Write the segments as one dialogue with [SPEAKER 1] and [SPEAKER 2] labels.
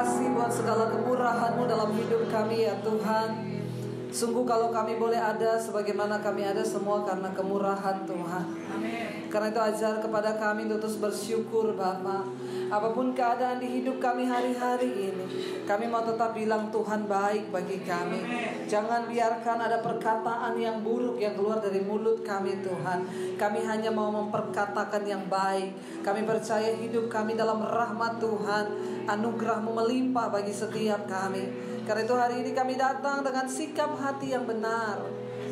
[SPEAKER 1] kasih buat segala kemurahan-Mu dalam hidup kami ya Tuhan. Sungguh kalau kami boleh ada sebagaimana kami ada semua karena kemurahan Tuhan. Amin. Karena itu ajar kepada kami untuk terus bersyukur Bapa. Apapun keadaan di hidup kami hari-hari ini, kami mau tetap bilang Tuhan baik bagi kami. Jangan biarkan ada perkataan yang buruk yang keluar dari mulut kami Tuhan. Kami hanya mau memperkatakan yang baik. Kami percaya hidup kami dalam rahmat Tuhan. Anugerah-Mu melimpah bagi setiap kami. Karena itu hari ini kami datang dengan sikap hati yang benar.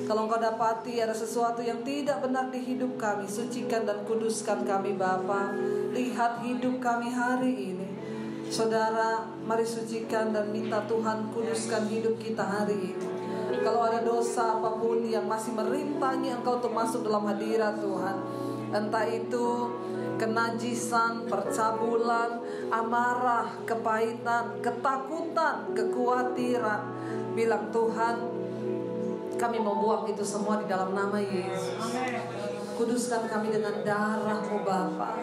[SPEAKER 1] Kalau Engkau dapati ada sesuatu yang tidak benar di hidup kami, sucikan dan kuduskan kami Bapa. Lihat hidup kami hari ini. Saudara, mari sucikan dan minta Tuhan kuduskan hidup kita hari ini. Kalau ada dosa apapun yang masih merintangi Engkau untuk masuk dalam hadirat Tuhan, entah itu kenajisan, percabulan, amarah, kepahitan, ketakutan, kekhawatiran, bilang Tuhan, kami mau buang itu semua di dalam nama Yesus. Kuduskan kami dengan darah-Mu Bapa,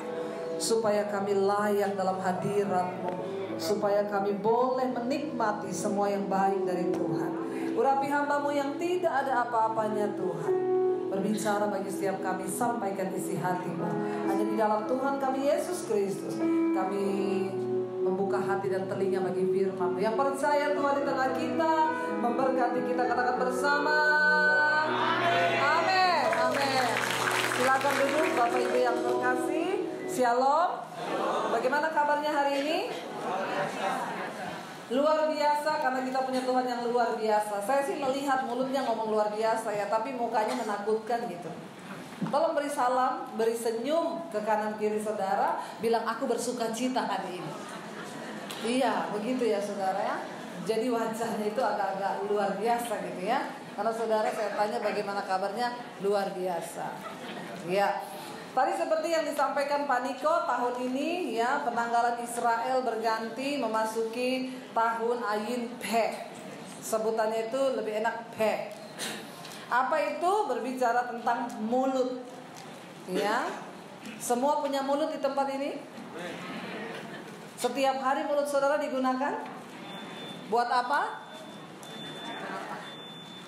[SPEAKER 1] supaya kami layak dalam hadirat-Mu, supaya kami boleh menikmati semua yang baik dari Tuhan. Urapi hamba-Mu yang tidak ada apa-apanya Tuhan. Berbicara bagi setiap kami, sampaikan isi hati-Mu. Hanya di dalam Tuhan kami Yesus Kristus kami membuka hati dan telinga bagi firman-Mu. Yang percaya Tuhan di tengah kita, memberkati kita, katakan bersama amin. Amin. Amin. Silakan duduk Bapak Ibu yang terkasih. Shalom. Bagaimana kabarnya hari ini? Luar biasa, karena kita punya Tuhan yang luar biasa. Saya sih melihat mulutnya ngomong luar biasa ya, tapi mukanya menakutkan gitu. Tolong beri salam, beri senyum ke kanan kiri saudara, bilang aku bersuka cita hari ini. Iya, begitu ya saudara ya. Jadi wajahnya itu agak-agak luar biasa gitu ya. Karena saudara saya tanya bagaimana kabarnya, luar biasa. Iya. Tadi seperti yang disampaikan Pak Niko, tahun ini ya penanggalan Israel berganti memasuki tahun Ayin Peh. Sebutannya itu lebih enak Peh. Apa itu? Berbicara tentang mulut. Ya. Semua punya mulut di tempat ini? Setiap hari mulut saudara digunakan? Buat apa?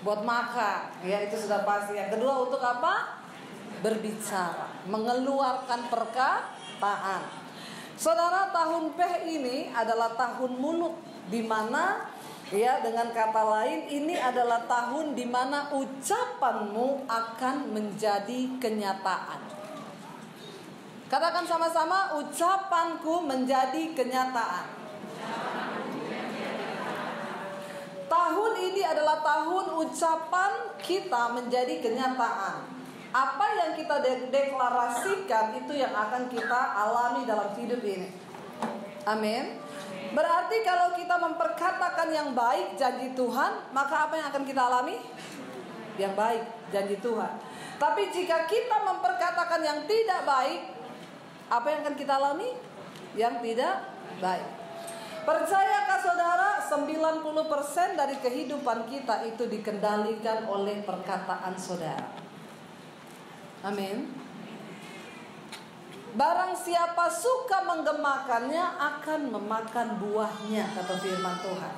[SPEAKER 1] Buat makan. Ya, itu sudah pasti. Yang kedua untuk apa? Berbicara, mengeluarkan perkataan. Saudara, tahun Peh ini adalah tahun mulut, di mana ya dengan kata lain ini adalah tahun di mana ucapanmu akan menjadi kenyataan. Katakan sama-sama, ucapanku menjadi kenyataan. Tahun ini adalah tahun ucapan kita menjadi kenyataan. Apa yang kita deklarasikan itu yang akan kita alami dalam hidup ini. Amin. Berarti kalau kita memperkatakan yang baik janji Tuhan, maka apa yang akan kita alami? Yang baik janji Tuhan. Tapi jika kita memperkatakan yang tidak baik, apa yang akan kita alami? Yang tidak baik. Percayakah saudara, 90% dari kehidupan kita itu dikendalikan oleh perkataan saudara. Amin. Barang siapa suka menggemakannya akan memakan buahnya, kata firman Tuhan.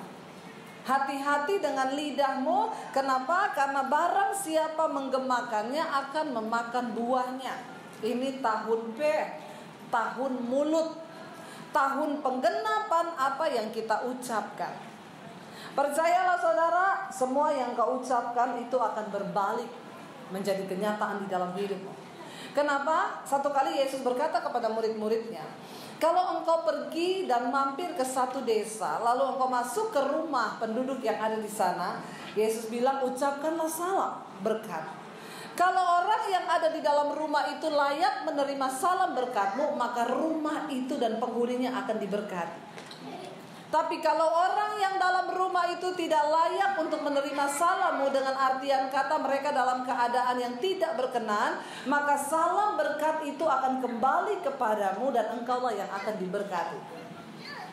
[SPEAKER 1] Hati-hati dengan lidahmu. Kenapa? Karena barang siapa menggemakannya akan memakan buahnya. Ini tahun Peh, tahun mulut, tahun penggenapan apa yang kita ucapkan. Percayalah saudara, semua yang kau ucapkan itu akan berbalik menjadi kenyataan di dalam hidupmu. Kenapa? Satu kali Yesus berkata kepada murid-muridnya, kalau engkau pergi dan mampir ke satu desa, lalu engkau masuk ke rumah penduduk yang ada di sana, Yesus bilang, ucapkanlah salam berkat. Kalau orang yang ada di dalam rumah itu layak menerima salam berkatmu, maka rumah itu dan penghuninya akan diberkati. Tapi kalau orang yang dalam rumah itu tidak layak untuk menerima salammu, dengan artian kata mereka dalam keadaan yang tidak berkenan, maka salam berkat itu akan kembali kepadamu dan engkaulah yang akan diberkati.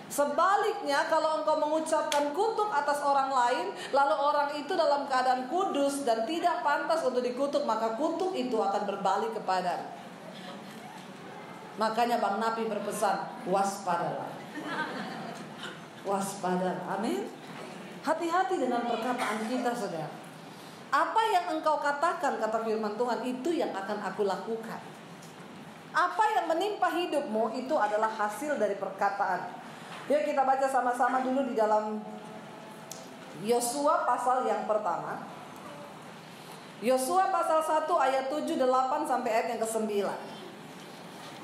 [SPEAKER 1] Sebaliknya, kalau engkau mengucapkan kutuk atas orang lain, lalu orang itu dalam keadaan kudus dan tidak pantas untuk dikutuk, maka kutuk itu akan berbalik kepadamu. Makanya Bang Napi berpesan, waspadalah. waspada. Amin. Hati-hati dengan perkataan kita, saudara. Apa yang engkau katakan, kata firman Tuhan, itu yang akan aku lakukan. Apa yang menimpa hidupmu itu adalah hasil dari perkataan. Yuk kita baca sama-sama dulu di dalam Yosua pasal yang pertama. Yosua pasal 1 ayat 7, 8 sampai ayat yang ke-9.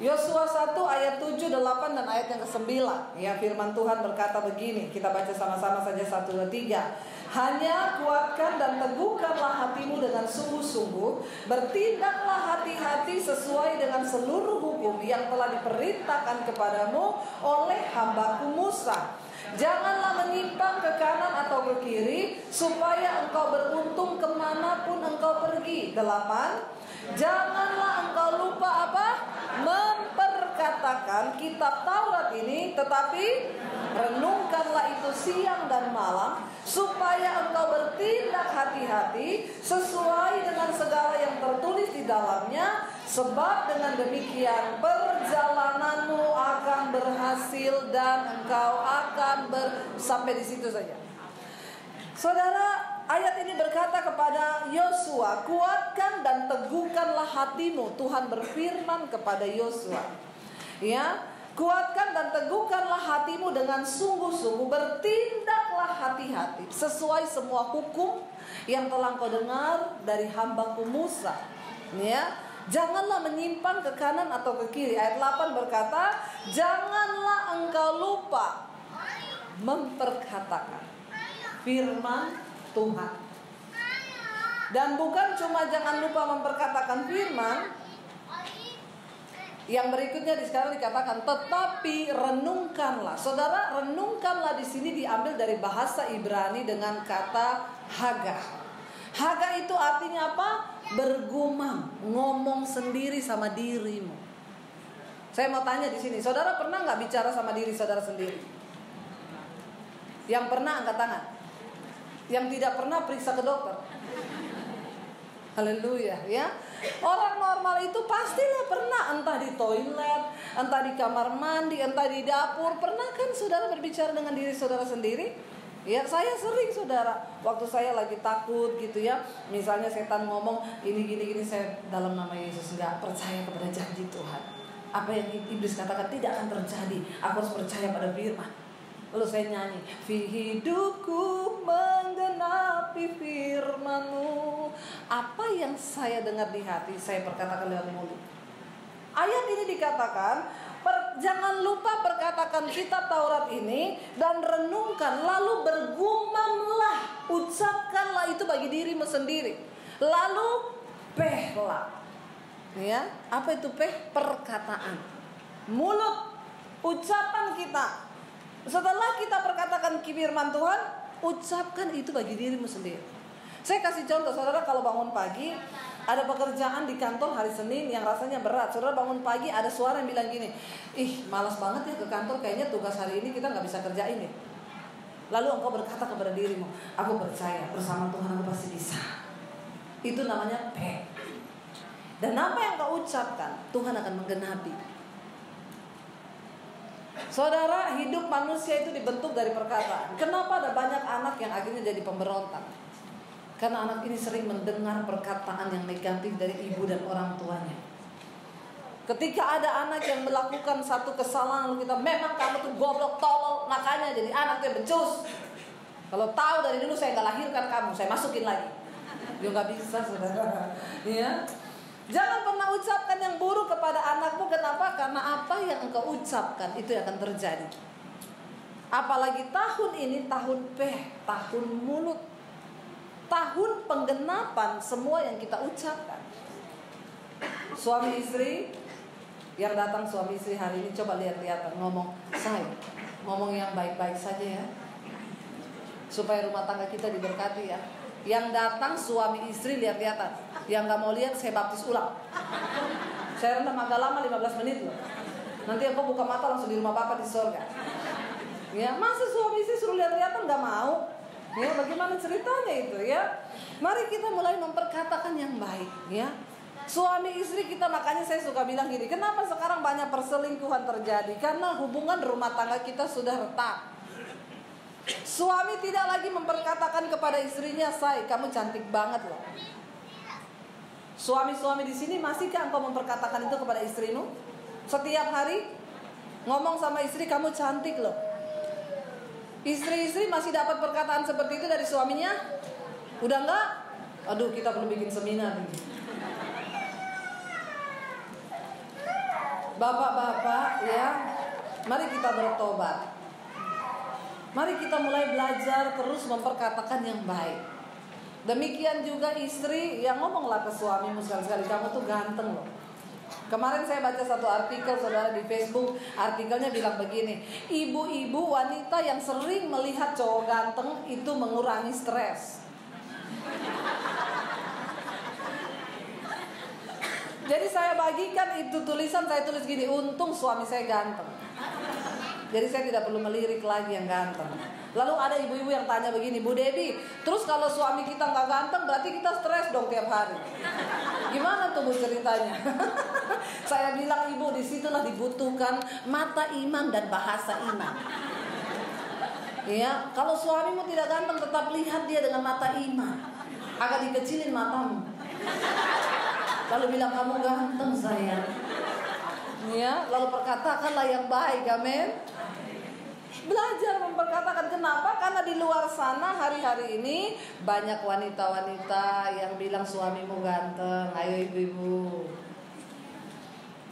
[SPEAKER 1] Yosua 1 ayat 7, 8 dan ayat yang ke-9. Ya, firman Tuhan berkata begini. Kita baca sama-sama saja 1, 2, 3. Hanya kuatkan dan teguhkanlah hatimu dengan sungguh-sungguh. Bertindaklah hati-hati sesuai dengan seluruh hukum yang telah diperintahkan kepadamu oleh hambaku Musa. Janganlah menyimpang ke kanan atau ke kiri, supaya engkau beruntung kemanapun engkau pergi. 8. Janganlah engkau lupa apa? Memperkatakan kitab Taurat ini, tetapi renungkanlah itu siang dan malam, supaya engkau bertindak hati-hati sesuai dengan segala yang tertulis di dalamnya. Sebab dengan demikian perjalananmu akan berhasil dan engkau akan sampai di situ saja. Saudara, ayat ini berkata kepada Yosua, kuatkan dan teguhkanlah hatimu. Tuhan berfirman kepada Yosua, ya, kuatkan dan teguhkanlah hatimu dengan sungguh-sungguh. Bertindaklah hati-hati sesuai semua hukum yang telah kau dengar dari hambaku Musa. Ya, janganlah menyimpang ke kanan atau ke kiri. Ayat 8 berkata, janganlah engkau lupa memperkatakan firman Tuhan. Dan bukan cuma jangan lupa memperkatakan firman, yang berikutnya sekarang dikatakan tetapi renungkanlah. Saudara, renungkanlah di sini diambil dari bahasa Ibrani dengan kata haga. Haga itu artinya apa? Bergumam, ngomong sendiri sama dirimu. Saya mau tanya di sini, saudara pernah nggak bicara sama diri saudara sendiri? Yang pernah angkat tangan. Yang tidak pernah periksa ke dokter. Haleluya, ya. Orang normal itu pastilah pernah, entah di toilet, entah di kamar mandi, entah di dapur. Pernah kan saudara berbicara dengan diri saudara sendiri? Ya, saya sering, saudara. Waktu saya lagi takut gitu ya, misalnya setan ngomong ini gini, saya dalam nama Yesus nggak percaya kepada janji Tuhan. Apa yang iblis katakan tidak akan terjadi. Aku harus percaya pada firman. Lalu saya nyanyi, hidupku menggenapi firman-Mu. Apa yang saya dengar di hati, saya perkatakan lewat mulut. Ayat ini dikatakan, jangan lupa perkatakan kitab Taurat ini dan renungkan, lalu bergumamlah, ucapkanlah itu bagi dirimu sendiri. Lalu pehlah. Ya, apa itu peh? Perkataan. Mulut, ucapan kita. Setelah kita perkatakan firman Tuhan, ucapkan itu bagi dirimu sendiri. Saya kasih contoh, saudara, kalau bangun pagi, ada pekerjaan di kantor hari Senin yang rasanya berat. Saudara bangun pagi, ada suara yang bilang gini, ih malas banget ya ke kantor, kayaknya tugas hari ini kita gak bisa kerjain nih. Lalu engkau berkata kepada dirimu, aku percaya bersama Tuhan aku pasti bisa. Itu namanya pe. Dan apa yang kau ucapkan, Tuhan akan menggenapi. Saudara, hidup manusia itu dibentuk dari perkataan. Kenapa ada banyak anak yang akhirnya jadi pemberontak? Karena anak ini sering mendengar perkataan yang negatif dari ibu dan orang tuanya. Ketika ada anak yang melakukan satu kesalahan, lalu kita, memang kamu tuh goblok, tolol, makanya jadi anak yang becus. Kalau tahu dari dulu saya gak lahirkan kamu, saya masukin lagi. Dia gak bisa, saudara. Ya. Jangan pernah ucapkan yang buruk kepada anakmu. Kenapa? Karena apa yang engkau ucapkan itu yang akan terjadi. Apalagi tahun ini tahun peh, tahun mulut, tahun penggenapan semua yang kita ucapkan. Suami istri yang datang, suami istri hari ini coba lihat-lihat ngomong, saya ngomong yang baik-baik saja ya, supaya rumah tangga kita diberkati ya. Yang datang suami istri lihat-lihatan, yang gak mau lihat saya baptis ulang. Saya rendam agak lama 15 menit loh. Nanti engkau buka mata langsung di rumah Bapa di surga. Ya, masa suami istri suruh lihat-lihatan gak mau? Ya, bagaimana ceritanya itu ya? Mari kita mulai memperkatakan yang baik ya. Suami istri kita, makanya saya suka bilang gini, kenapa sekarang banyak perselingkuhan terjadi? Karena hubungan rumah tangga kita sudah retak. Suami tidak lagi memperkatakan kepada istrinya, "Say, kamu cantik banget loh." Suami-suami di sini, masihkah engkau memperkatakan itu kepada istrimu? Setiap hari ngomong sama istri, "Kamu cantik loh." Istri-istri masih dapat perkataan seperti itu dari suaminya? Udah enggak? Aduh, kita perlu bikin seminar nih. Bapak-bapak ya, mari kita bertobat. Mari kita mulai belajar terus memperkatakan yang baik. Demikian juga istri, yang ngomonglah ke suamimu sekali-sekali, "Kamu tuh ganteng loh." Kemarin saya baca satu artikel, saudara, di Facebook. Artikelnya bilang begini, ibu-ibu wanita yang sering melihat cowok ganteng itu mengurangi stres. Jadi saya bagikan itu tulisan, saya tulis gini, "Untung suami saya ganteng." Jadi saya tidak perlu melirik lagi yang ganteng. Lalu ada ibu-ibu yang tanya begini, "Bu Debbie, terus kalau suami kita nggak ganteng, berarti kita stres dong tiap hari." Gimana tuh Bu ceritanya? Saya bilang, "Ibu, disitulah dibutuhkan mata iman dan bahasa iman." Ya, kalau suamimu tidak ganteng, tetap lihat dia dengan mata iman. Agak dikecilin matamu. Lalu bilang, "Kamu ganteng sayang." Ya, lalu perkatakanlah yang baik, amin. Belajar memperkatakan. Kenapa? Karena di luar sana hari-hari ini banyak wanita-wanita yang bilang suamimu ganteng. Ayo ibu-ibu.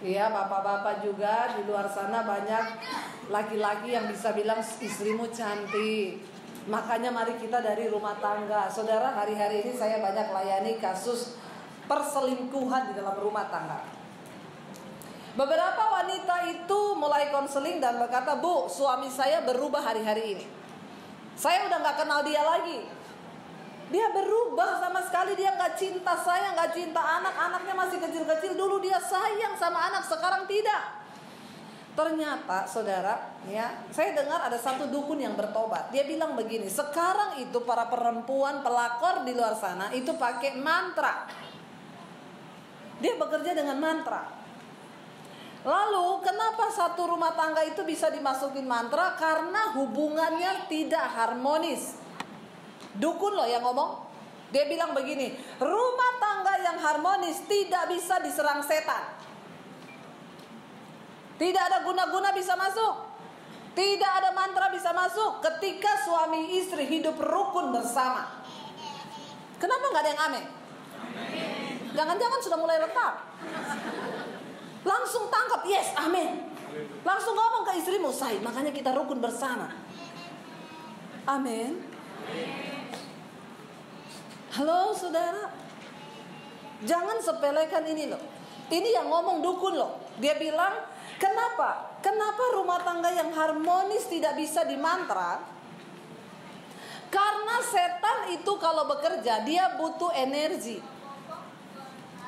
[SPEAKER 1] Iya, bapak-bapak juga di luar sana banyak laki-laki yang bisa bilang istrimu cantik. Makanya mari kita dari rumah tangga. Saudara, hari-hari ini saya banyak layani kasus perselingkuhan di dalam rumah tangga. Beberapa wanita itu mulai konseling dan berkata, "Bu, suami saya berubah hari-hari ini. Saya udah gak kenal dia lagi. Dia berubah sama sekali, dia gak cinta saya, gak cinta anak. Anaknya masih kecil-kecil, dulu dia sayang sama anak, sekarang tidak." Ternyata saudara, ya, saya dengar ada satu dukun yang bertobat. Dia bilang begini, sekarang itu para perempuan pelakor di luar sana itu pakai mantra. Dia bekerja dengan mantra. Lalu kenapa satu rumah tangga itu bisa dimasukin mantra? Karena hubungannya tidak harmonis. Dukun loh yang ngomong. Dia bilang begini, rumah tangga yang harmonis tidak bisa diserang setan. Tidak ada guna-guna bisa masuk. Tidak ada mantra bisa masuk ketika suami istri hidup rukun bersama. Kenapa gak ada yang amin? Jangan-jangan sudah mulai retak. Langsung tangkap, yes, amin. Langsung ngomong ke istrimu, "Say, makanya kita rukun bersama." Amin. Halo saudara, jangan sepelekan ini loh. Ini yang ngomong dukun loh. Dia bilang, kenapa? Kenapa rumah tangga yang harmonis tidak bisa dimantra? Karena setan itu kalau bekerja, dia butuh energi.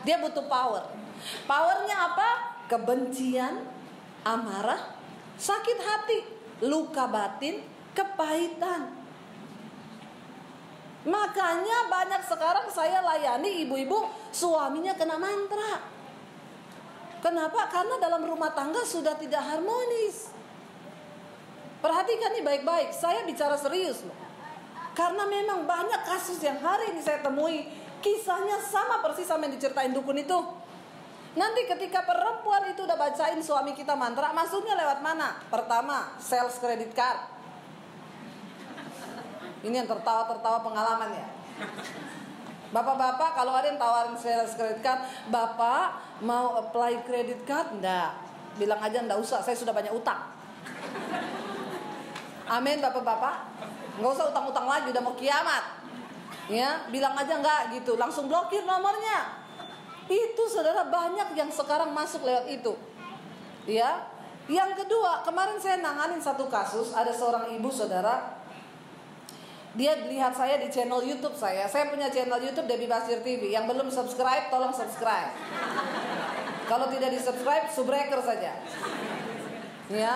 [SPEAKER 1] Dia butuh power. Powernya apa? Kebencian, amarah, sakit hati, luka batin, kepahitan. Makanya banyak sekarang saya layani ibu-ibu suaminya kena mantra. Kenapa? Karena dalam rumah tangga sudah tidak harmonis. Perhatikan nih baik-baik, saya bicara serius loh. Karena memang banyak kasus yang hari ini saya temui, kisahnya sama persis sama yang diceritain dukun itu. Nanti ketika perempuan itu udah bacain suami kita mantra, masuknya lewat mana? Pertama, sales credit card. Ini yang tertawa-tertawa pengalaman ya. Bapak-bapak kalau ada yang tawarin sales credit card, "Bapak mau apply credit card?" Enggak. Bilang aja enggak usah, saya sudah banyak utang. Amin bapak-bapak. Nggak usah utang-utang lagi, udah mau kiamat. Ya, bilang aja enggak gitu, langsung blokir nomornya. Itu saudara banyak yang sekarang masuk lewat itu. Ya. Yang kedua, kemarin saya nanganin satu kasus, ada seorang ibu saudara. Dia lihat saya di channel YouTube saya. Saya punya channel YouTube Debbie Basir TV. Yang belum subscribe, tolong subscribe. Kalau tidak di-subscribe, subbreaker saja. Ya.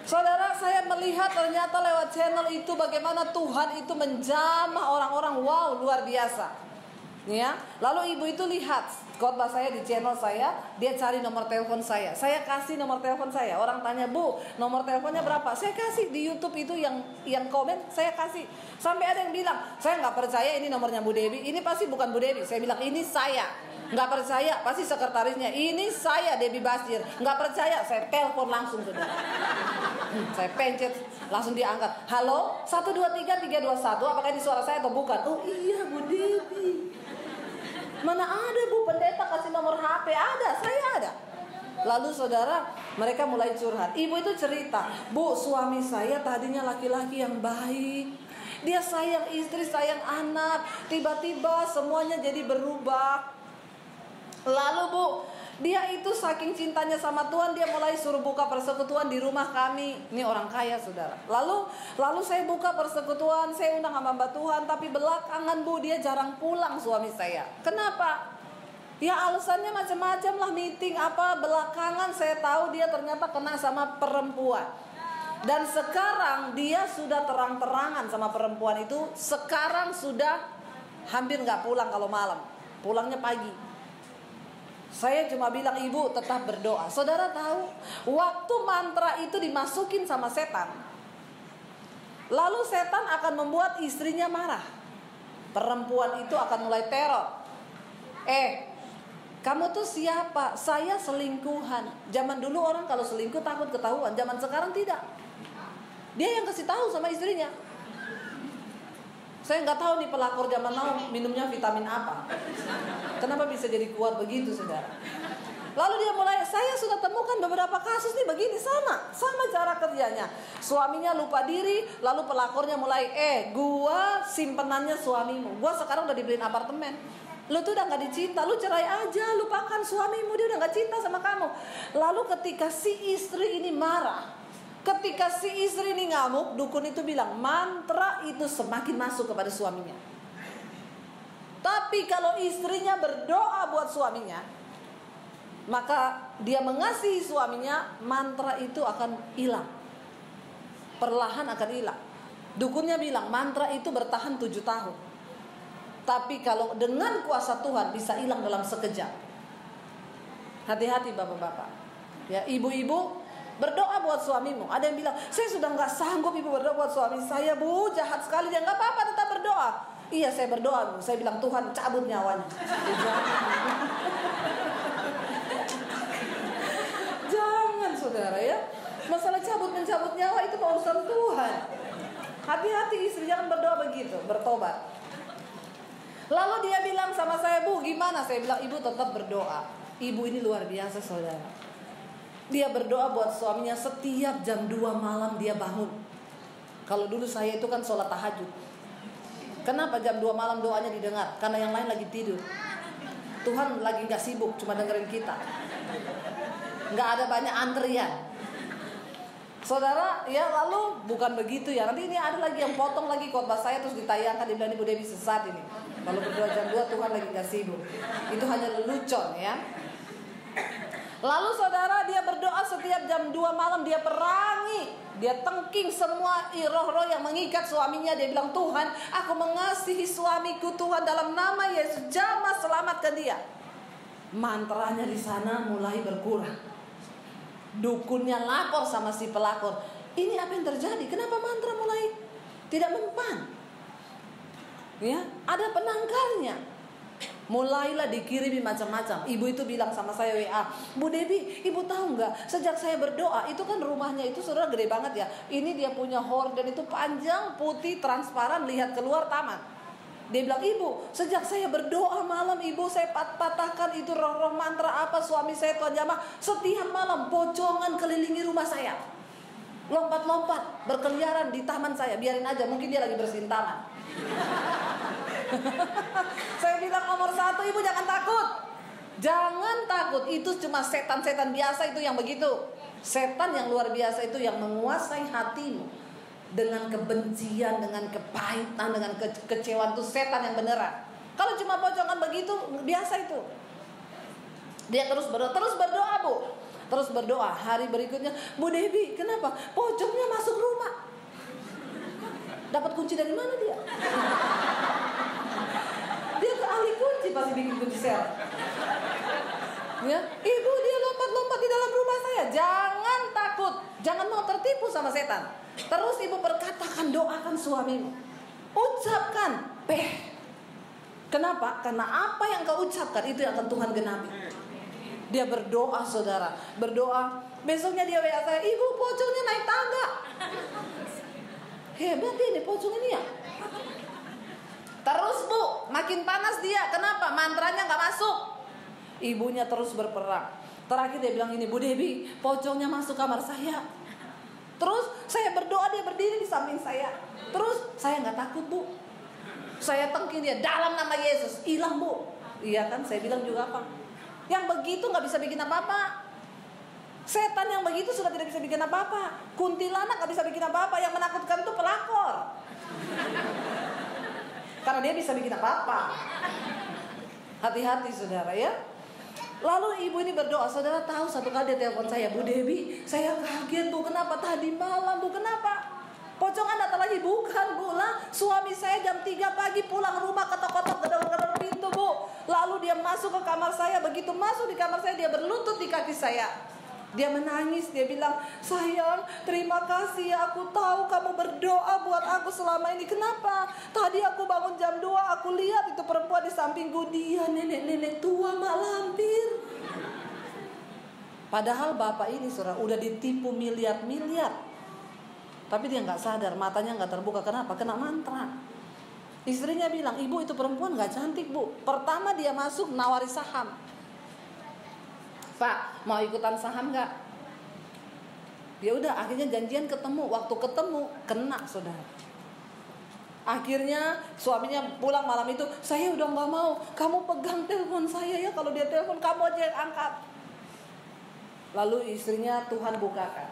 [SPEAKER 1] Saudara, saya melihat ternyata lewat channel itu bagaimana Tuhan itu menjamah orang-orang, wow, luar biasa. Ya, lalu ibu itu lihat khotbah saya di channel saya, dia cari nomor telepon saya kasih nomor telepon saya. Orang tanya, Bu, nomor teleponnya berapa? Saya kasih. Di YouTube itu yang komen, saya kasih. Sampai ada yang bilang, saya nggak percaya ini nomornya Bu Debbie, ini pasti bukan Bu Debbie. Saya bilang, ini saya. Nggak percaya, pasti sekretarisnya. Ini saya, Debbie Basir. Nggak percaya, saya telepon langsung, saudara. Saya pencet, langsung dia angkat. Halo, 123-321, apakah ini suara saya atau bukan? Oh iya, Bu Debbie. Mana ada Bu pendeta kasih nomor HP? Ada, saya ada. Lalu saudara, mereka mulai curhat. Ibu itu cerita, Bu, suami saya tadinya laki-laki yang baik. Dia sayang istri, sayang anak. Tiba-tiba semuanya jadi berubah. Lalu Bu, dia itu saking cintanya sama Tuhan, dia mulai suruh buka persekutuan di rumah kami. Ini orang kaya, saudara. Lalu saya buka persekutuan, saya undang hamba Tuhan. Tapi belakangan Bu, dia jarang pulang suami saya. Kenapa? Ya alasannya macam-macam lah, meeting apa. Belakangan saya tahu dia ternyata kena sama perempuan. Dan sekarang dia sudah terang-terangan sama perempuan itu. Sekarang sudah hampir gak pulang kalau malam, pulangnya pagi. Saya cuma bilang, Ibu tetap berdoa. Saudara tahu, waktu mantra itu dimasukin sama setan, lalu setan akan membuat istrinya marah. Perempuan itu akan mulai teror. Kamu tuh siapa? Saya selingkuhan. Zaman dulu orang kalau selingkuh takut ketahuan. Zaman sekarang tidak. Dia yang kasih tahu sama istrinya. Saya nggak tahu nih pelakor zaman now minumnya vitamin apa. Kenapa bisa jadi kuat begitu, saudara? Lalu dia mulai, saya sudah temukan beberapa kasus nih begini, sama cara kerjanya. Suaminya lupa diri, lalu pelakornya mulai, gua simpenannya suamimu. Gua sekarang udah dibeliin apartemen. Lu tuh udah gak dicinta, lu cerai aja, lupakan suamimu, dia udah gak cinta sama kamu. Lalu ketika si istri ini marah, ketika si istri ini ngamuk, dukun itu bilang mantra itu semakin masuk kepada suaminya. Tapi kalau istrinya berdoa buat suaminya, maka dia mengasihi suaminya, mantra itu akan hilang. Perlahan akan hilang. Dukunnya bilang mantra itu bertahan 7 tahun. Tapi kalau dengan kuasa Tuhan bisa hilang dalam sekejap. Hati-hati bapak-bapak. Ya, ibu-ibu, berdoa buat suamimu. Ada yang bilang, saya sudah gak sanggup ibu berdoa buat suami saya, Bu, jahat sekali. Dia gak apa-apa, tetap berdoa. Iya, saya berdoa, Bu. Saya bilang, Tuhan cabut nyawanya. Jangan, saudara, ya. Masalah mencabut nyawa itu urusan Tuhan. Hati-hati istri, jangan berdoa begitu, bertobat. Lalu dia bilang sama saya, Bu, gimana? Saya bilang, Ibu tetap berdoa. Ibu ini luar biasa, saudara. Dia berdoa buat suaminya setiap jam 2 malam dia bangun. Kalau dulu saya itu kan sholat tahajud. Kenapa jam 2 malam doanya didengar? Karena yang lain lagi tidur. Tuhan lagi gak sibuk, cuma dengerin kita. Gak ada banyak antrian. Saudara, ya lalu bukan begitu ya. Nanti ini ada lagi yang potong lagi khotbah saya terus ditayangkan, dibilang Ibu Debbie sesat ini. Kalau berdoa jam 2 Tuhan lagi gak sibuk. Itu hanya lelucon ya. Lalu saudara, dia berdoa setiap jam 2 malam, dia perangi, dia tengking semua roh-roh yang mengikat suaminya. Dia bilang, Tuhan, aku mengasihi suamiku, Tuhan, dalam nama Yesus, jamah selamatkan dia. Mantranya di sana mulai berkurang. Dukunnya lapor sama si pelakor, ini apa yang terjadi? Kenapa mantra mulai tidak mempan? Ya, ada penangkalnya. Mulailah dikirimi macam-macam. Ibu itu bilang sama saya WA, Bu Debbie, Ibu tahu nggak? Sejak saya berdoa, itu kan rumahnya itu saudara gede banget ya. Ini dia punya horden itu panjang, putih, transparan, lihat keluar taman. Dia bilang, Ibu, sejak saya berdoa malam, Ibu, saya patahkan itu roh-roh mantra apa suami saya Tuhan jamah. Setiap malam pocongan kelilingi rumah saya, lompat-lompat, berkeliaran di taman saya. Biarin aja, mungkin dia lagi bersihin taman. Saya bilang nomor 1, Ibu jangan takut. Jangan takut, itu cuma setan-setan biasa itu yang begitu. Setan yang luar biasa itu yang menguasai hatimu dengan kebencian, dengan kepahitan, dengan kekecewaan. Itu setan yang beneran. Kalau cuma pocongan begitu, biasa itu. Dia terus berdoa Bu. Terus berdoa. Hari berikutnya, Bu Debbie, kenapa? Pocongnya masuk rumah. Dapat kunci dari mana dia? Dia ke ahli kunci, sulit pasti bikin kunci sel. Ya, ibu dia lompat-lompat di dalam rumah saya. Jangan takut, jangan mau tertipu sama setan. Terus ibu perkatakan, doakan suamimu. Ucapkan, Kenapa? Karena apa yang kau ucapkan itu yang akan Tuhan genapi. Dia berdoa, saudara, berdoa. Besoknya dia WA saya, ibu pocongnya naik tangga. Hebat ini pocong ini ya. Terus bu, makin panas dia. Kenapa? Mantranya gak masuk. Ibunya terus berperang. Terakhir dia bilang ini, Bu Debbie, pocongnya masuk kamar saya. Terus saya berdoa, dia berdiri di samping saya. Terus saya gak takut bu. Saya tengking dia, dalam nama Yesus, hilang bu. Iya kan, saya bilang juga apa? Yang begitu gak bisa bikin apa-apa. Setan yang begitu sudah tidak bisa bikin apa-apa. Kuntilanak gak bisa bikin apa-apa. Yang menakutkan itu pelakor. Karena dia bisa bikin apa-apa. Hati-hati saudara ya. Lalu ibu ini berdoa. Saudara tahu satu kali dia telepon saya, Bu Debbie, saya kaget bu, kenapa tadi malam bu, kenapa? Pocongan datang lagi. Bukan bu lah, suami saya jam 3 pagi pulang rumah, ketok-ketok gedor-gedor pintu bu. Lalu dia masuk ke kamar saya. Begitu masuk di kamar saya, dia berlutut di kaki saya. Dia menangis, dia bilang, sayang, terima kasih ya, aku tahu kamu berdoa buat aku selama ini. Kenapa? Tadi aku bangun jam 2, aku lihat itu perempuan di sampingku, dia nenek-nenek tua mak lampir. Padahal bapak ini saudara udah ditipu miliar-miliar, tapi dia gak sadar, matanya gak terbuka. Kenapa? Kena mantra. Istrinya bilang, ibu itu perempuan gak cantik bu. Pertama dia masuk nawari saham. Pak, mau ikutan saham gak? Ya udah, akhirnya janjian ketemu. Waktu ketemu, kena saudara. Akhirnya suaminya pulang malam itu, saya udah gak mau, kamu pegang telepon saya ya. Kalau dia telepon, kamu aja yang angkat. Lalu istrinya Tuhan bukakan,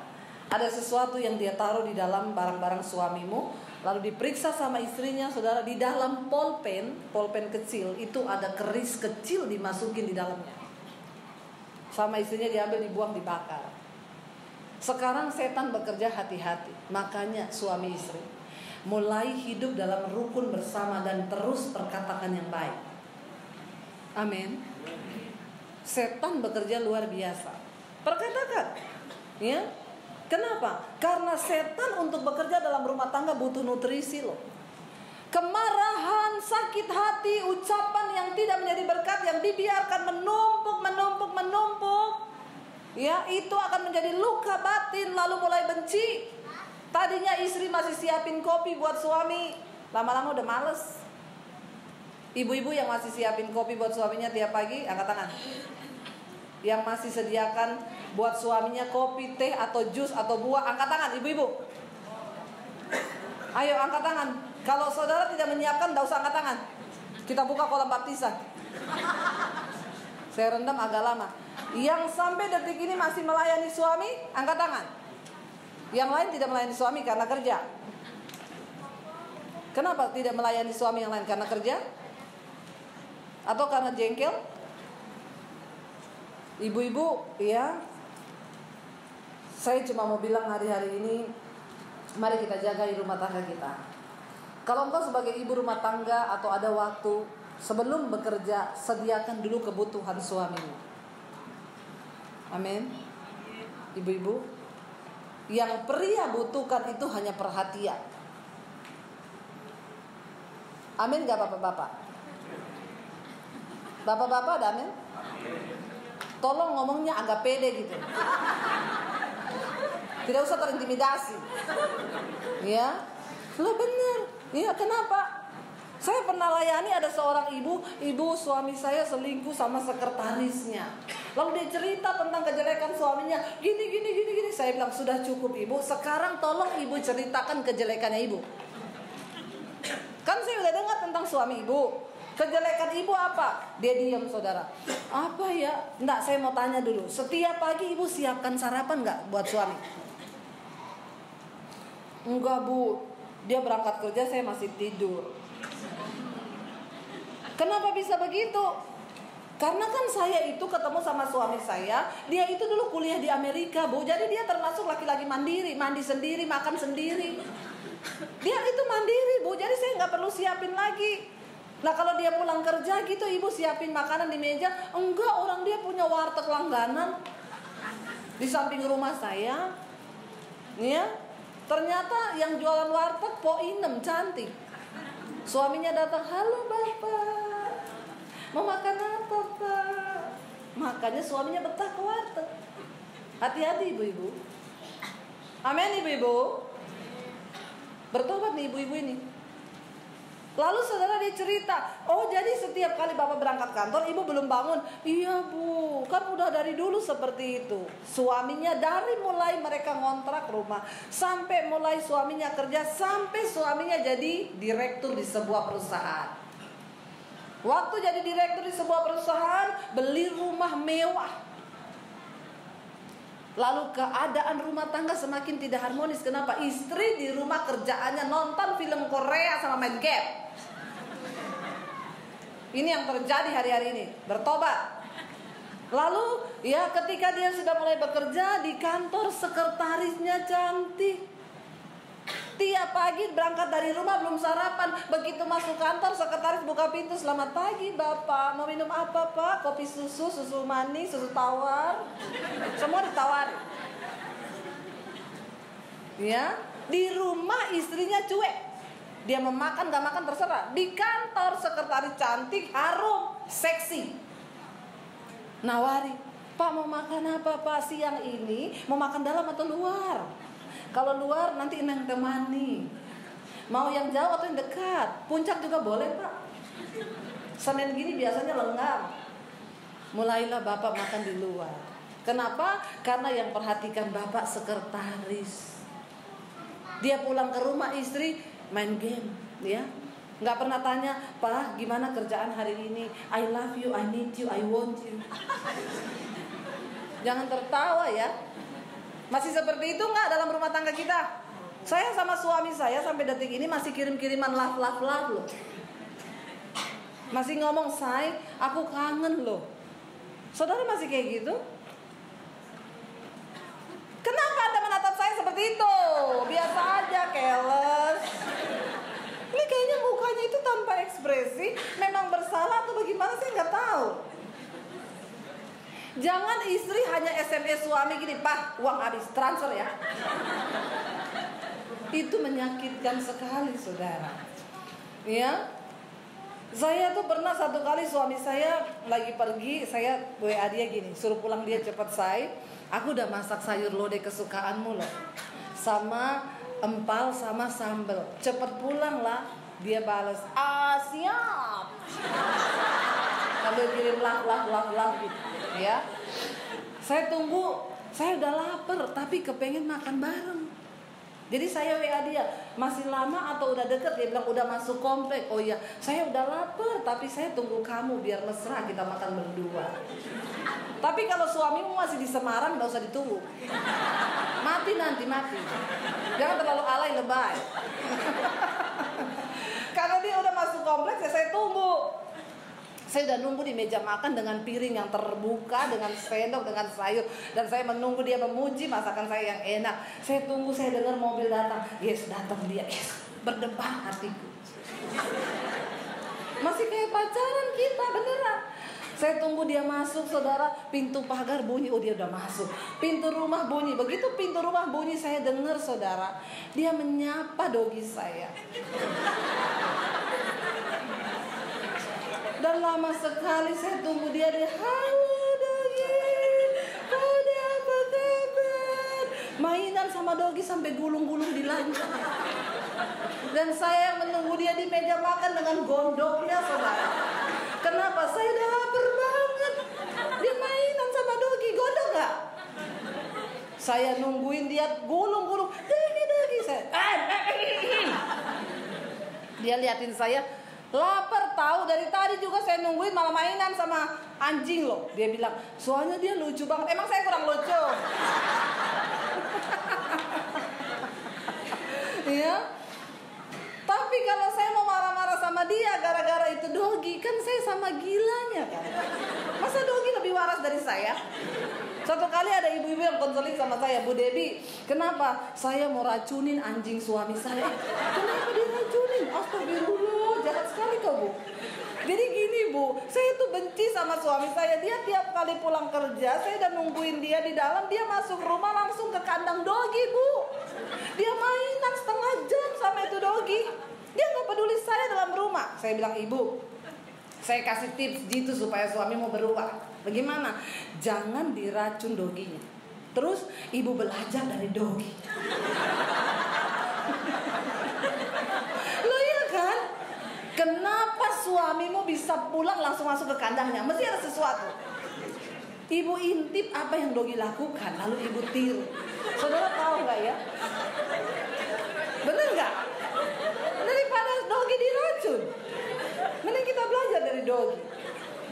[SPEAKER 1] ada sesuatu yang dia taruh di dalam barang-barang suamimu. Lalu diperiksa sama istrinya, saudara, di dalam pulpen kecil itu ada keris kecil dimasukin di dalamnya. Sama istrinya diambil, dibuang, dibakar. Sekarang setan bekerja hati-hati. Makanya suami istri mulai hidup dalam rukun bersama dan terus perkatakan yang baik. Amin. Setan bekerja luar biasa. Perkatakan, ya. Kenapa? Karena setan untuk bekerja dalam rumah tangga butuh nutrisi loh. Kemarahan, sakit hati, ucapan yang tidak menjadi berkat, yang dibiarkan menumpuk, ya, itu akan menjadi luka batin. Lalu mulai benci. Tadinya istri masih siapin kopi buat suami, lama-lama udah males. Ibu-ibu yang masih siapin kopi buat suaminya tiap pagi, angkat tangan. Yang masih sediakan buat suaminya kopi, teh, atau jus, atau buah, angkat tangan ibu-ibu. Ayo angkat tangan. Kalau saudara tidak menyiapkan, tidak usah angkat tangan. Kita buka kolam baptisan. Saya rendam agak lama. Yang sampai detik ini masih melayani suami, angkat tangan. Yang lain tidak melayani suami karena kerja. Kenapa tidak melayani suami yang lain? Karena kerja? Atau karena jengkel? Ibu-ibu, ya, saya cuma mau bilang hari-hari ini, mari kita jaga di rumah tangga kita. Kalau engkau sebagai ibu rumah tangga atau ada waktu, sebelum bekerja, sediakan dulu kebutuhan suamimu. Amin. Ibu-ibu, yang pria butuhkan itu hanya perhatian. Amin gak bapak-bapak? Bapak-bapak ada amin? Tolong ngomongnya agak pede gitu. Tidak usah terintimidasi. Ya, lo bener. Ya, kenapa? Saya pernah layani ada seorang ibu suami saya selingkuh sama sekretarisnya. Lalu dia cerita tentang kejelekan suaminya, gini. Saya bilang sudah cukup ibu. Sekarang tolong ibu ceritakan kejelekannya ibu. Kan saya udah dengar tentang suami ibu. Kejelekan ibu apa? Dia diam saudara. Apa ya? Enggak, saya mau tanya dulu. Setiap pagi ibu siapkan sarapan enggak buat suami? Enggak bu. Dia berangkat kerja, saya masih tidur. Kenapa bisa begitu? Karena kan saya itu ketemu sama suami saya, dia itu dulu kuliah di Amerika bu. Jadi dia termasuk laki-laki mandiri, mandi sendiri, makan sendiri. Dia itu mandiri bu, jadi saya nggak perlu siapin lagi. Nah kalau dia pulang kerja gitu, ibu siapin makanan di meja. Enggak, orang dia punya warteg langganan di samping rumah saya. Ya, ternyata yang jualan warteg Po Inem, cantik. Suaminya datang, halo bapak, mau makan apa pak? Makanya suaminya betah ke warteg. Hati-hati ibu-ibu. Amin ibu-ibu. Bertobat nih ibu-ibu ini. Lalu saudara dia cerita, oh jadi setiap kali bapak berangkat kantor, ibu belum bangun. Iya bu, kan udah dari dulu seperti itu. Suaminya dari mulai mereka ngontrak rumah, sampai mulai suaminya kerja, sampai suaminya jadi direktur di sebuah perusahaan. Waktu jadi direktur di sebuah perusahaan, beli rumah mewah. Lalu keadaan rumah tangga semakin tidak harmonis. Kenapa? Istri di rumah kerjaannya nonton film Korea sama main game. Ini yang terjadi hari-hari ini. Bertobat. Lalu ya ketika dia sudah mulai bekerja di kantor, sekretarisnya cantik. Tiap pagi berangkat dari rumah belum sarapan, begitu masuk kantor sekretaris buka pintu, selamat pagi bapak, mau minum apa pak? Kopi susu, susu manis, susu tawar, semua ditawari. Ya, di rumah istrinya cuek. Dia memakan gak makan terserah. Di kantor sekretaris cantik, harum, seksi. Nawari, pak mau makan apa pak siang ini? Mau makan dalam atau luar? Kalau luar nanti Neng temani. Mau yang jauh atau yang dekat? Puncak juga boleh pak. Senin gini biasanya lengang. Mulailah bapak makan di luar. Kenapa? Karena yang perhatikan bapak sekretaris. Dia pulang ke rumah istri main game, ya. Nggak pernah tanya, pak gimana kerjaan hari ini? I love you, I need you, I want you. Jangan tertawa ya. Masih seperti itu nggak dalam rumah tangga kita? Saya sama suami saya sampai detik ini masih kirim-kiriman love loh. Masih ngomong say, aku kangen loh. Saudara masih kayak gitu? Kenapa Anda menatap saya seperti itu? Biasa aja, keles. Ini kayaknya mukanya itu tanpa ekspresi. Memang bersalah atau bagaimana sih nggak tahu. Jangan istri hanya SMS suami gini, pak uang habis transfer ya. Itu menyakitkan sekali saudara. Ya, saya tuh pernah satu kali suami saya lagi pergi, saya WA dia gini, suruh pulang dia cepat say. Aku udah masak sayur lodeh kesukaanmu loh, sama empal sama sambal. Cepet pulang lah. Dia balas, siap. Sambil kirim lah gitu, ya. Saya tunggu, saya udah lapar tapi kepengen makan bareng. Jadi saya WA dia, masih lama atau udah deket? Dia bilang udah masuk komplek. Oh iya, saya udah lapar tapi saya tunggu kamu biar mesra kita makan berdua. Tapi kalau suamimu masih di Semarang gak usah ditunggu. Mati. Jangan terlalu alay lebay. Karena dia udah masuk kompleks ya saya tunggu. Saya udah nunggu di meja makan dengan piring yang terbuka, dengan sendok, dengan sayur. Dan saya menunggu dia memuji masakan saya yang enak. Saya tunggu, saya dengar mobil datang. Yes, datang dia. Yes, berdebar hatiku. Masih kayak pacaran kita, beneran. Saya tunggu dia masuk, saudara. Pintu pagar bunyi, oh dia udah masuk. Pintu rumah bunyi. Begitu pintu rumah bunyi, saya dengar, saudara. Dia menyapa dogi saya. Dan lama sekali saya tunggu dia. Halo dogi, ada apa kabar? Mainan sama dogi sampai gulung-gulung di lantai. Dan saya menunggu dia di meja makan dengan gondoknya, saudara. Kenapa? Saya udah lapar banget. Dia mainan sama dogi, gondok gak? Saya nungguin dia gulung-gulung. Dogi. Dia liatin saya. Lapar tahu, dari tadi juga saya nungguin malah mainan sama anjing loh. Dia bilang, soalnya dia lucu banget. Emang saya kurang lucu? Ya. Tapi kalau saya mau marah-marah sama dia gara-gara itu dogi, kan saya sama gilanya kan. Masa dogi lebih waras dari saya? Satu kali ada ibu-ibu yang konseling sama saya, Bu Debbie, kenapa? Saya mau racunin anjing suami saya. Kenapa diracunin? Astagfirullah, jahat sekali kau, Bu. Jadi gini, Bu, saya tuh benci sama suami saya. Dia tiap kali pulang kerja, saya udah nungguin dia di dalam, dia masuk rumah langsung ke kandang dogi, Bu. Dia mainan setengah jam sama itu dogi. Dia gak peduli saya dalam rumah. Saya bilang, Ibu, saya kasih tips gitu supaya suami mau berubah. Bagaimana? Jangan diracun doginya. Terus ibu belajar dari dogi. Loh iya kan? Kenapa suamimu bisa pulang langsung masuk ke kandangnya? Mesti ada sesuatu. Ibu intip apa yang dogi lakukan, lalu ibu tiru. Saudara tahu gak ya? Bener gak? Daripada dogi diracun, mending kita belajar dari dogi.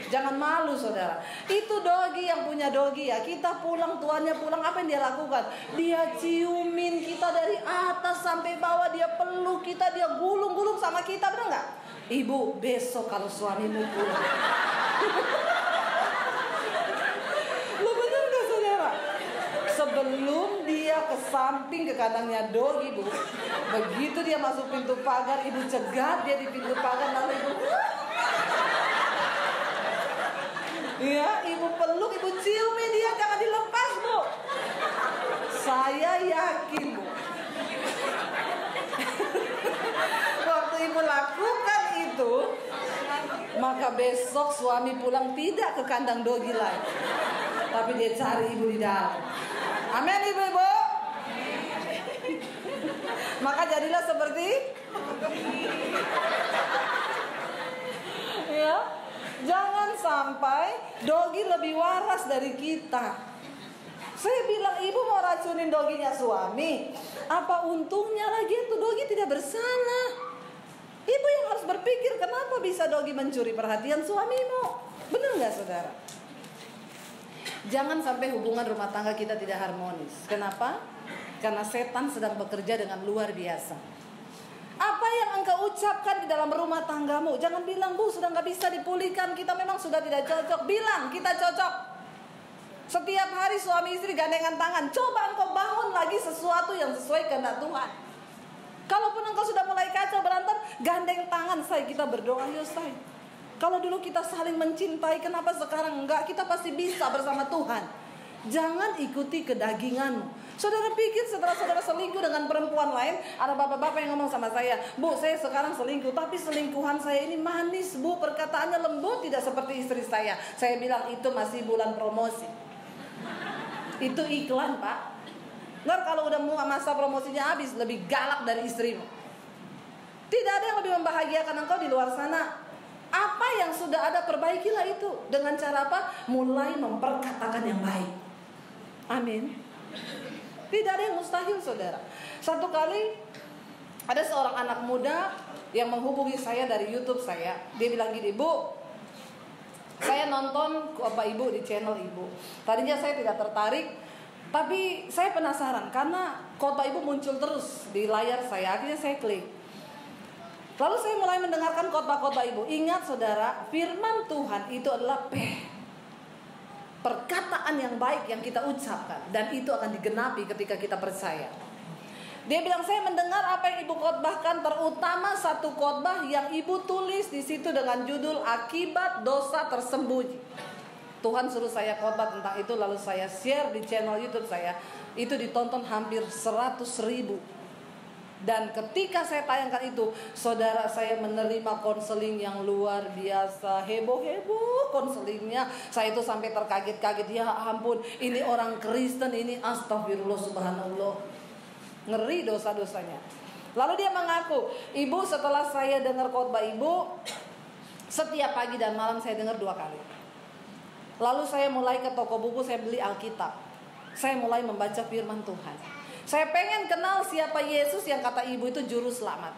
[SPEAKER 1] Jangan malu, saudara. Itu dogi yang punya dogi ya. Kita pulang, tuannya pulang, apa yang dia lakukan? Dia ciumin kita dari atas sampai bawah. Dia peluk kita, dia gulung-gulung sama kita. Benar nggak? Ibu, besok kalau suamimu pulang. Lo bener nggak, saudara? Sebelum dia ke samping ke kandangnya dogi, Bu, begitu dia masuk pintu pagar, ibu cegat dia di pintu pagar, lalu ibu ya, ibu peluk, ibu ciumin dia, jangan dilepas, Bu. Saya yakin, Bu, waktu ibu lakukan itu, maka besok suami pulang tidak ke kandang dogi lagi, tapi dia cari ibu di dalam. Amin, ibu-ibu. Maka jadilah seperti ya. Jangan sampai dogi lebih waras dari kita. Saya bilang, ibu mau racunin doginya suami, apa untungnya lagi itu dogi tidak bersalah. Ibu yang harus berpikir, kenapa bisa dogi mencuri perhatian suamimu? Benar nggak, saudara? Jangan sampai hubungan rumah tangga kita tidak harmonis. Kenapa? Karena setan sedang bekerja dengan luar biasa. Apa yang engkau ucapkan di dalam rumah tanggamu, jangan bilang, Bu, sudah gak bisa dipulihkan, kita memang sudah tidak cocok. Bilang, kita cocok. Setiap hari suami istri gandengan tangan. Coba engkau bangun lagi sesuatu yang sesuai kehendak Tuhan. Kalaupun engkau sudah mulai kacau, berantem, gandeng tangan, say, kita berdoa, yuk, say. Kalau dulu kita saling mencintai, kenapa sekarang enggak? Kita pasti bisa bersama Tuhan. Jangan ikuti kedaginganmu. Saudara pikir setelah saudara selingkuh dengan perempuan lain, ada bapak-bapak yang ngomong sama saya, Bu, saya sekarang selingkuh, tapi selingkuhan saya ini manis, Bu, perkataannya lembut, tidak seperti istri saya. Saya bilang, itu masih bulan promosi. Itu iklan, Pak. Ntar kalau udah masa promosinya habis, lebih galak dari istrimu. Tidak ada yang lebih membahagiakan engkau di luar sana. Apa yang sudah ada, perbaikilah itu. Dengan cara apa? Mulai memperkatakan yang baik. Amin. Tidak ada yang mustahil, saudara. Satu kali ada seorang anak muda yang menghubungi saya dari YouTube saya. Dia bilang gini, Bu, saya nonton khotbah ibu di channel ibu. Tadinya saya tidak tertarik, tapi saya penasaran karena khotbah ibu muncul terus di layar saya. Akhirnya saya klik. Lalu saya mulai mendengarkan khotbah-khotbah ibu. Ingat, saudara, firman Tuhan itu adalah perkataan yang baik yang kita ucapkan, dan itu akan digenapi ketika kita percaya. Dia bilang, saya mendengar apa yang ibu khotbahkan, terutama satu khotbah yang ibu tulis di situ dengan judul Akibat Dosa Tersembunyi. Tuhan suruh saya khotbah tentang itu, lalu saya share di channel YouTube saya. Itu ditonton hampir 100.000. Dan ketika saya tayangkan itu, saudara, saya menerima konseling yang luar biasa. Heboh-heboh konselingnya. Saya itu sampai terkaget-kaget. Ya ampun, ini orang Kristen, ini astagfirullah, subhanallah. Ngeri dosa-dosanya. Lalu dia mengaku, Ibu, setelah saya dengar khotbah ibu, setiap pagi dan malam saya dengar 2 kali. Lalu saya mulai ke toko buku, saya beli Alkitab. Saya mulai membaca firman Tuhan. Saya pengen kenal siapa Yesus yang kata ibu itu juru selamat.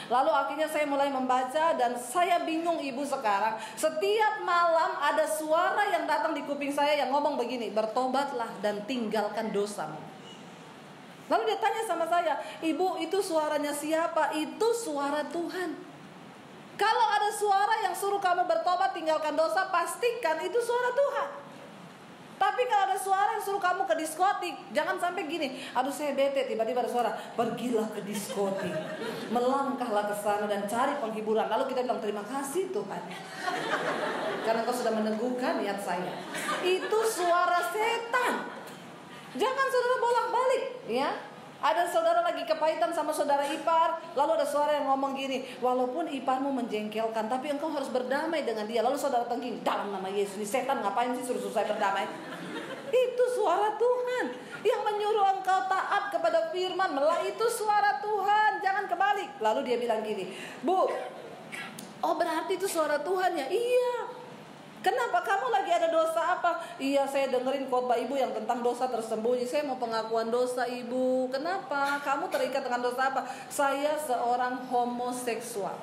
[SPEAKER 1] Lalu akhirnya saya mulai membaca, dan saya bingung, ibu, sekarang setiap malam ada suara yang datang di kuping saya yang ngomong begini, bertobatlah dan tinggalkan dosamu. Lalu dia tanya sama saya, Ibu, itu suaranya siapa? Itu suara Tuhan. Kalau ada suara yang suruh kamu bertobat, tinggalkan dosa, pastikan itu suara Tuhan. Tapi kalau ada suara yang suruh kamu ke diskotik, jangan sampai gini, aduh saya bete, tiba-tiba ada suara, pergilah ke diskotik, melangkahlah ke sana dan cari penghiburan. Lalu kita bilang terima kasih Tuhan, karena Kau sudah meneguhkan niat saya. Itu suara setan. Jangan saudara bolak-balik, ya. Ada saudara lagi kepahitan sama saudara ipar, lalu ada suara yang ngomong gini, walaupun iparmu menjengkelkan, tapi engkau harus berdamai dengan dia. Lalu saudara tengking, dalam nama Yesus, ini setan ngapain sih suruh saya berdamai? Itu suara Tuhan yang menyuruh engkau taat kepada firman. Itu suara Tuhan, jangan kebalik. Lalu dia bilang gini, Bu, oh berarti itu suara Tuhan ya? Iya. Kenapa kamu lagi ada dosa apa? Iya, saya dengerin khotbah ibu yang tentang dosa tersembunyi. Saya mau pengakuan dosa ibu. Kenapa? Kamu terikat dengan dosa apa? Saya seorang homoseksual.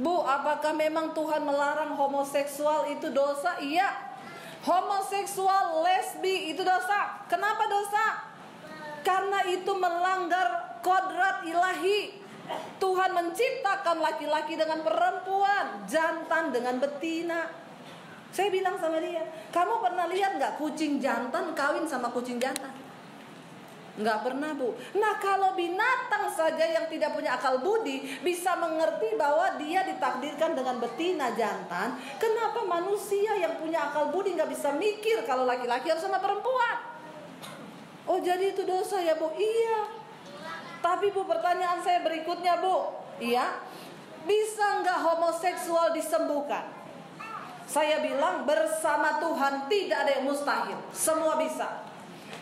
[SPEAKER 1] Bu, apakah memang Tuhan melarang homoseksual itu dosa? Iya. Homoseksual, lesbi itu dosa. Kenapa dosa? Karena itu melanggar kodrat ilahi. Tuhan menciptakan laki-laki dengan perempuan, jantan dengan betina. Saya bilang sama dia, kamu pernah lihat gak kucing jantan kawin sama kucing jantan? Nggak pernah, Bu. Nah, kalau binatang saja yang tidak punya akal budi bisa mengerti bahwa dia ditakdirkan dengan betina jantan, kenapa manusia yang punya akal budi nggak bisa mikir kalau laki-laki harus sama perempuan? Oh, jadi itu dosa ya, Bu? Iya. Tapi Bu, pertanyaan saya berikutnya, Bu. Iya, bisa nggak homoseksual disembuhkan? Saya bilang bersama Tuhan tidak ada yang mustahil. Semua bisa.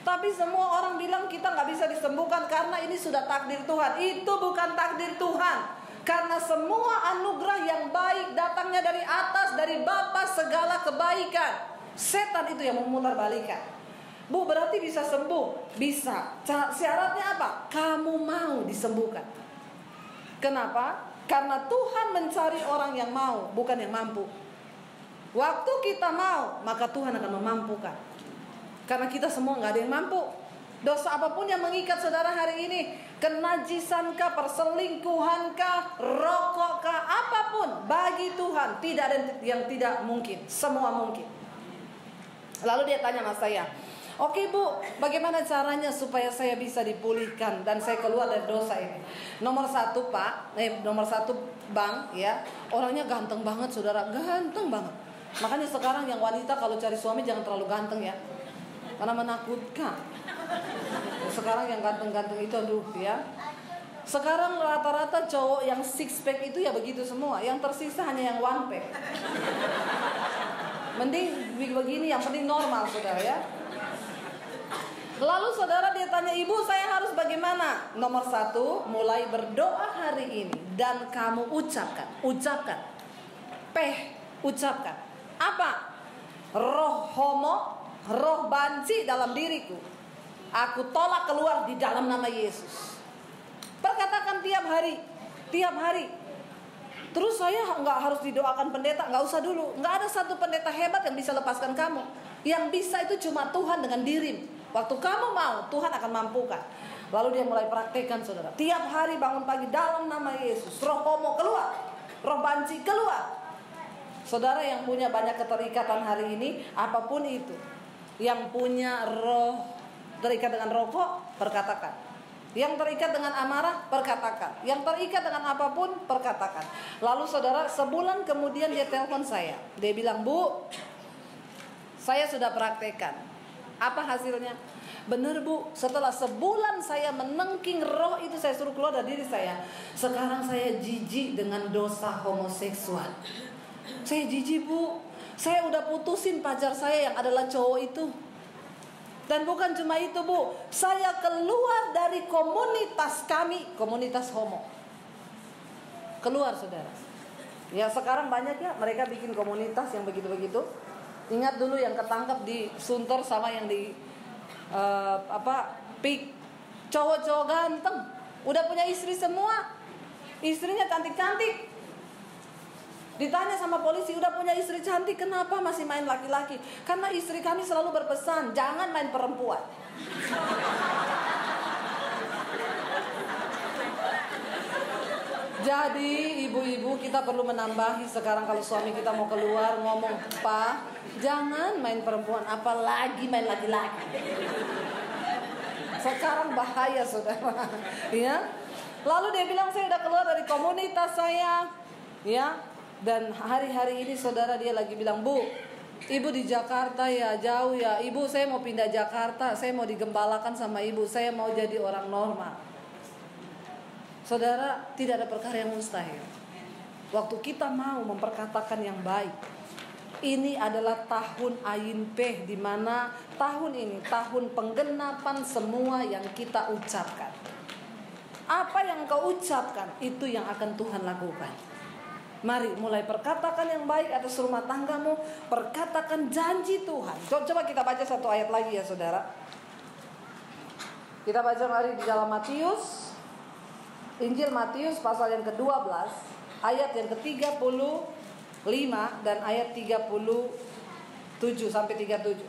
[SPEAKER 1] Tapi semua orang bilang kita nggak bisa disembuhkan karena ini sudah takdir Tuhan. Itu bukan takdir Tuhan. Karena semua anugerah yang baik datangnya dari atas, dari Bapa segala kebaikan. Setan itu yang memutarbalikkan. Bu, berarti bisa sembuh? Bisa. Syaratnya apa? Kamu mau disembuhkan. Kenapa? Karena Tuhan mencari orang yang mau, bukan yang mampu. Waktu kita mau, maka Tuhan akan memampukan. Karena kita semua gak ada yang mampu. Dosa apapun yang mengikat saudara hari ini, kenajisankah, perselingkuhankah, rokokkah, apapun, bagi Tuhan tidak ada yang tidak mungkin. Semua mungkin. Lalu dia tanya sama saya, oke Bu, bagaimana caranya supaya saya bisa dipulihkan dan saya keluar dari dosa ini? Nomor satu Pak, nomor satu Bang, ya, orangnya ganteng banget saudara, ganteng banget. Makanya sekarang yang wanita kalau cari suami jangan terlalu ganteng ya, karena menakutkan. Sekarang yang ganteng-ganteng itu aduh ya. Sekarang rata-rata cowok yang six pack itu ya begitu semua, yang tersisa hanya yang one pack. Mending begini, yang penting normal saudara ya. Lalu saudara dia tanya, ibu saya harus bagaimana? Nomor satu, mulai berdoa hari ini dan kamu ucapkan. Ucapkan. Apa? Roh homo, roh banci dalam diriku, aku tolak keluar di dalam nama Yesus. Perkatakan tiap hari. Terus saya nggak harus didoakan pendeta, nggak usah dulu. Nggak ada satu pendeta hebat yang bisa lepaskan kamu. Yang bisa itu cuma Tuhan dengan dirimu. Waktu kamu mau, Tuhan akan mampukan. Lalu dia mulai praktekkan saudara. Tiap hari bangun pagi dalam nama Yesus. Roh homo keluar, roh banci keluar. Saudara yang punya banyak keterikatan hari ini, apapun itu, yang punya roh terikat dengan rokok, perkatakan. Yang terikat dengan amarah, perkatakan. Yang terikat dengan apapun, perkatakan. Lalu saudara, sebulan kemudian dia telepon saya. Dia bilang, Bu, saya sudah praktekkan. Apa hasilnya? Benar Bu, setelah sebulan saya menengking roh itu, saya suruh keluar dari diri saya. Sekarang saya jijik dengan dosa homoseksual. Saya jijik Bu, saya udah putusin pacar saya yang adalah cowok itu. Dan bukan cuma itu Bu, saya keluar dari komunitas kami, komunitas homo. Keluar saudara. Ya sekarang banyak ya mereka bikin komunitas yang begitu-begitu. Ingat dulu yang ketangkap di Sunter sama yang di Pik, cowok-cowok ganteng, udah punya istri semua, istrinya cantik-cantik. Ditanya sama polisi, udah punya istri cantik, kenapa masih main laki-laki? Karena istri kami selalu berpesan, jangan main perempuan. Jadi ibu-ibu kita perlu menambahi sekarang kalau suami kita mau keluar ngomong, Pak, Jangan main perempuan, apalagi main laki-laki. Sekarang bahaya saudara, ya. Lalu dia bilang saya udah keluar dari komunitas saya, ya. Dan hari-hari ini saudara dia lagi bilang, Bu, Ibu di Jakarta ya, jauh ya. Ibu saya mau pindah Jakarta, saya mau digembalakan sama Ibu, saya mau jadi orang normal. Saudara, tidak ada perkara yang mustahil. Waktu kita mau memperkatakan yang baik. Ini adalah tahun Ayin Peh, di mana tahun ini tahun penggenapan semua yang kita ucapkan. Apa yang kau ucapkan itu yang akan Tuhan lakukan. Mari mulai perkatakan yang baik atas rumah tanggamu, perkatakan janji Tuhan. Coba kita baca satu ayat lagi ya saudara. Kita baca mari di dalam Matius, Injil Matius pasal yang ke-12 ayat yang ke-35 dan ayat 37 sampai 37.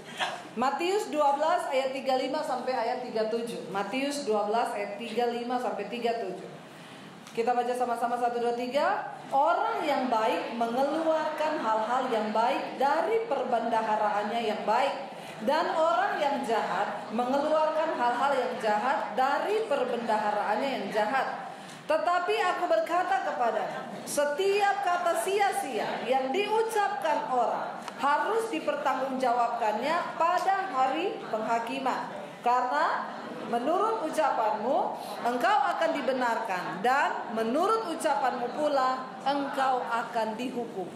[SPEAKER 1] Matius 12 ayat 35 sampai ayat 37. Matius 12 ayat 35 sampai 37. Kita baca sama-sama 1 2 3. Orang yang baik mengeluarkan hal-hal yang baik dari perbendaharaannya yang baik, dan orang yang jahat mengeluarkan hal-hal yang jahat dari perbendaharaannya yang jahat. Tetapi aku berkata kepadamu, setiap kata sia-sia yang diucapkan orang harus dipertanggungjawabkannya pada hari penghakiman. Karena menurut ucapanmu engkau akan dibenarkan, dan menurut ucapanmu pula engkau akan dihukum.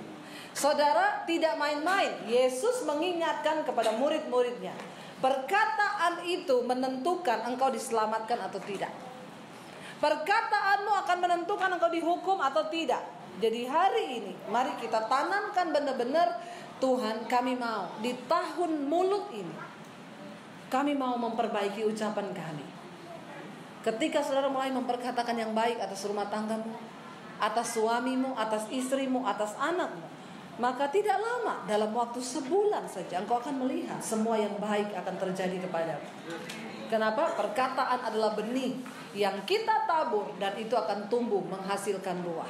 [SPEAKER 1] Saudara, tidak main-main. Yesus mengingatkan kepada murid-muridnya, perkataan itu menentukan engkau diselamatkan atau tidak. Perkataanmu akan menentukan engkau dihukum atau tidak. Jadi hari ini mari kita tanamkan benar-benar, Tuhan kami mau di tahun mulut ini, kami mau memperbaiki ucapan kami. Ketika saudara mulai memperkatakan yang baik atas rumah tanggamu, atas suamimu, atas istrimu, atas anakmu, maka tidak lama, dalam waktu sebulan saja engkau akan melihat semua yang baik akan terjadi kepadamu. Kenapa? Perkataan adalah benih yang kita tabur, dan itu akan tumbuh menghasilkan buah.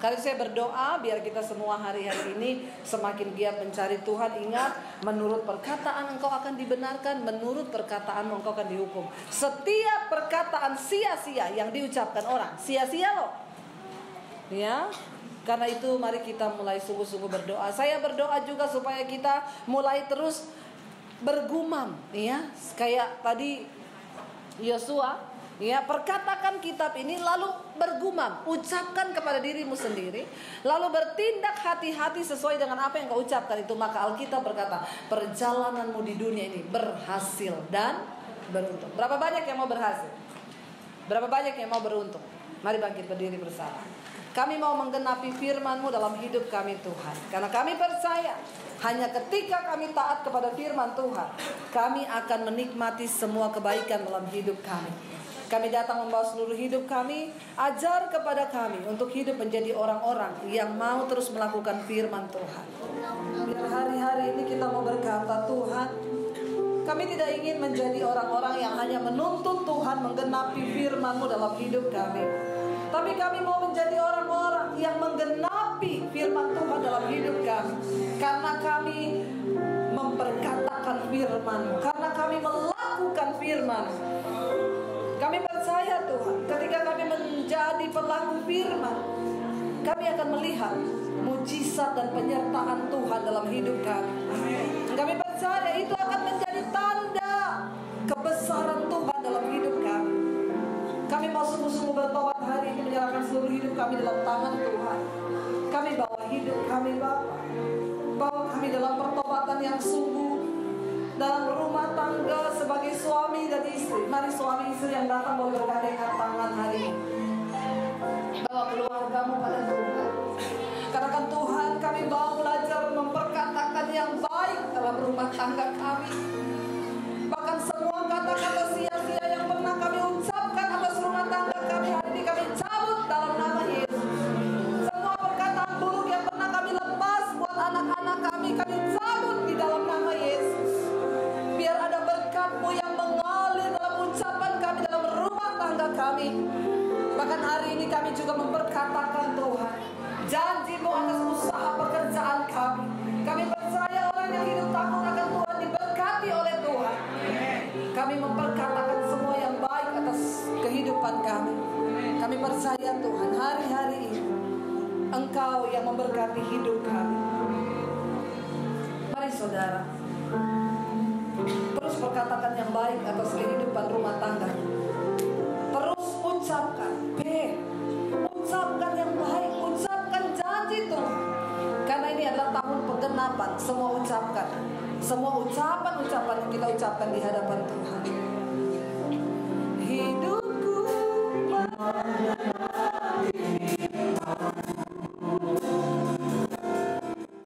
[SPEAKER 1] Kali saya berdoa biar kita semua hari-hari ini semakin giat mencari Tuhan. Ingat, menurut perkataan engkau akan dibenarkan, menurut perkataanmu engkau akan dihukum. Setiap perkataan sia-sia yang diucapkan orang, sia-sia loh. Ya, karena itu mari kita mulai sungguh-sungguh berdoa. Saya berdoa juga supaya kita mulai terus bergumam, ya, kayak tadi Yosua, ya, perkatakan kitab ini lalu bergumam, ucapkan kepada dirimu sendiri, lalu bertindak hati-hati sesuai dengan apa yang kau ucapkan itu. Maka Alkitab berkata, perjalananmu di dunia ini berhasil dan beruntung. Berapa banyak yang mau berhasil? Berapa banyak yang mau beruntung? Mari bangkit berdiri bersama. Kami mau menggenapi firman-Mu dalam hidup kami Tuhan. Karena kami percaya hanya ketika kami taat kepada firman Tuhan, kami akan menikmati semua kebaikan dalam hidup kami. Kami datang membawa seluruh hidup kami. Ajar kepada kami untuk hidup menjadi orang-orang yang mau terus melakukan firman Tuhan. Biar hari-hari ini kita mau berkata, Tuhan, kami tidak ingin menjadi orang-orang yang hanya menuntut Tuhan menggenapi firman-Mu dalam hidup kami, tapi kami mau menjadi orang-orang yang menggenapi firman Tuhan dalam hidup kami. Karena kami memperkatakan firman-Mu, karena kami melakukan firman-Mu. Kami percaya Tuhan, ketika kami menjadi pelaku firman, kami akan melihat mujizat dan penyertaan Tuhan dalam hidup kami. Kami percaya itu akan menjadi tanda kebesaran Tuhan dalam hidup kami. Kami mau sungguh-sungguh bertobat hari ini, menyerahkan seluruh hidup kami dalam tangan Tuhan. Kami bawa hidup kami Bapa, bawa kami dalam pertobatan yang sungguh, dalam rumah tangga sebagai suami dan istri. Mari suami istri yang datang boleh bergandengan tangan hari ini. Bawa keluargamu pada Tuhan. Katakan, Tuhan, kami mau belajar memperkatakan yang baik dalam rumah tangga kami. Bahkan semua kata-kata sia-sia yang pernah kami ucapkan atas rumah tangga kami, hari ini kami cabut dalam nama Yesus. Semua perkataan buruk yang pernah kami lepas buat anak-anak kami cabut di dalam nama Yesus. Biar ada berkat-Mu yang mengalir dalam ucapan kami, dalam rumah tangga kami. Bahkan hari ini kami juga memperkatakan Tuhan, janji-Mu atas usaha pekerjaan kami. Kami percaya orang yang hidup takut akan Tuhan diberkati oleh Tuhan. Kami memperkatakan semua yang baik atas kehidupan kami. Kami percaya Tuhan, hari-hari ini Engkau yang memberkati hidup kami. Mari saudara, terus perkatakan yang baik atas kehidupan rumah tangga. Terus ucapkan, ucapkan yang baik, ucapkan janji Tuhan. Karena ini adalah tahun penggenapan. Semua ucapkan, semua ucapan-ucapan yang kita ucapkan di hadapan Tuhan. Hidupku